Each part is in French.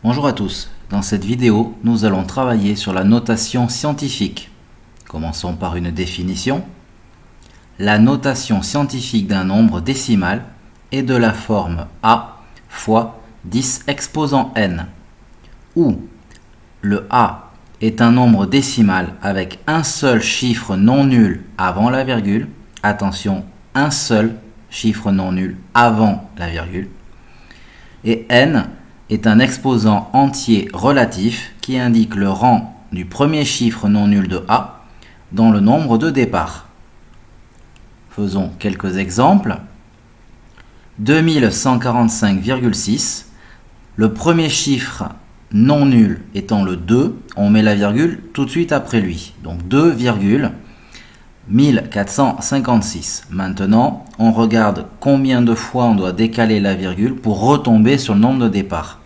Bonjour à tous, dans cette vidéo, nous allons travailler sur la notation scientifique. Commençons par une définition. La notation scientifique d'un nombre décimal est de la forme A fois 10 exposant n, où le A est un nombre décimal avec un seul chiffre non nul avant la virgule. Attention, un seul chiffre non nul avant la virgule. Et n est un exposant entier relatif qui indique le rang du premier chiffre non nul de A dans le nombre de départ. Faisons quelques exemples. 2145,6, le premier chiffre non nul étant le 2, on met la virgule tout de suite après lui. Donc 2,1456. Maintenant, on regarde combien de fois on doit décaler la virgule pour retomber sur le nombre de départ.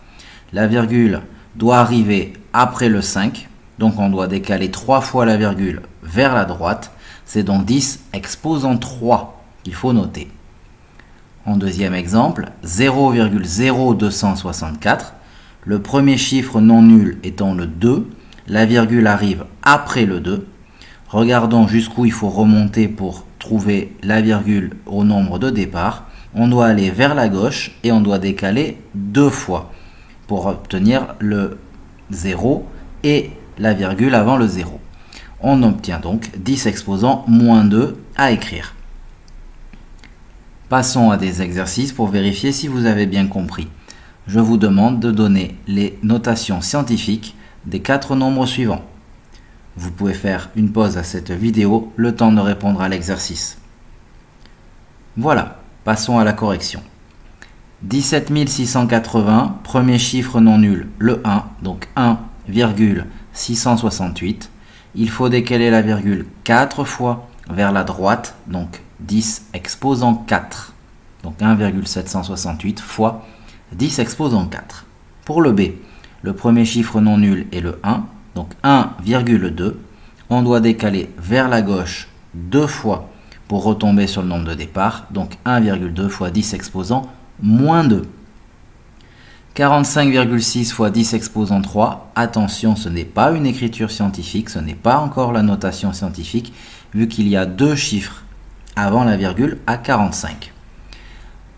La virgule doit arriver après le 5, donc on doit décaler 3 fois la virgule vers la droite. C'est donc 10 exposant 3 qu'il faut noter. En deuxième exemple, 0,0264, le premier chiffre non nul étant le 2, la virgule arrive après le 2. Regardons jusqu'où il faut remonter pour trouver la virgule au nombre de départ. On doit aller vers la gauche et on doit décaler 2 fois pour obtenir le 0 et la virgule avant le 0. On obtient donc 10 exposant moins 2 à écrire. Passons à des exercices pour vérifier si vous avez bien compris. Je vous demande de donner les notations scientifiques des 4 nombres suivants. Vous pouvez faire une pause à cette vidéo, le temps de répondre à l'exercice. Voilà, passons à la correction. 17 680, premier chiffre non nul, le 1, donc 1,668. Il faut décaler la virgule 4 fois vers la droite, donc 10 exposant 4. Donc 1,768 fois 10 exposant 4. Pour le B, le premier chiffre non nul est le 1, donc 1,2. On doit décaler vers la gauche 2 fois pour retomber sur le nombre de départ, donc 1,2 fois 10 exposant moins 2. 45,6 fois 10 exposant 3. Attention, ce n'est pas une écriture scientifique, ce n'est pas encore la notation scientifique, vu qu'il y a 2 chiffres avant la virgule à 45.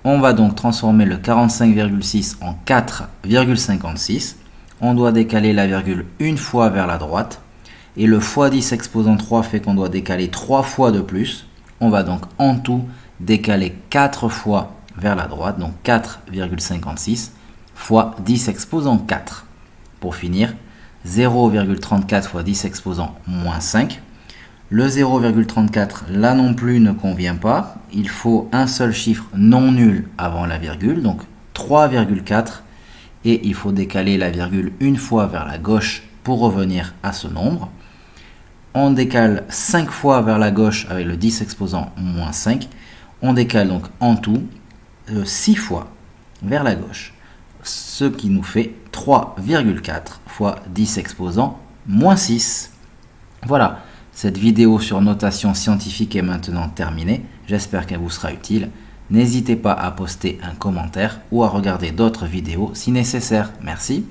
On va donc transformer le 45,6 en 4,56. On doit décaler la virgule une fois vers la droite. Et le fois 10 exposant 3 fait qu'on doit décaler 3 fois de plus. On va donc en tout décaler 4 fois vers la droite, donc 4,56 fois 10 exposant 4. Pour finir, 0,34 fois 10 exposant moins 5. Le 0,34, là non plus, ne convient pas. Il faut un seul chiffre non nul avant la virgule, donc 3,4. Et il faut décaler la virgule une fois vers la gauche pour revenir à ce nombre. On décale 5 fois vers la gauche avec le 10 exposant moins 5. On décale donc en tout 6 fois vers la gauche, ce qui nous fait 3,4 fois 10 exposant moins 6. Voilà, cette vidéo sur notation scientifique est maintenant terminée. J'espère qu'elle vous sera utile. N'hésitez pas à poster un commentaire ou à regarder d'autres vidéos si nécessaire. Merci.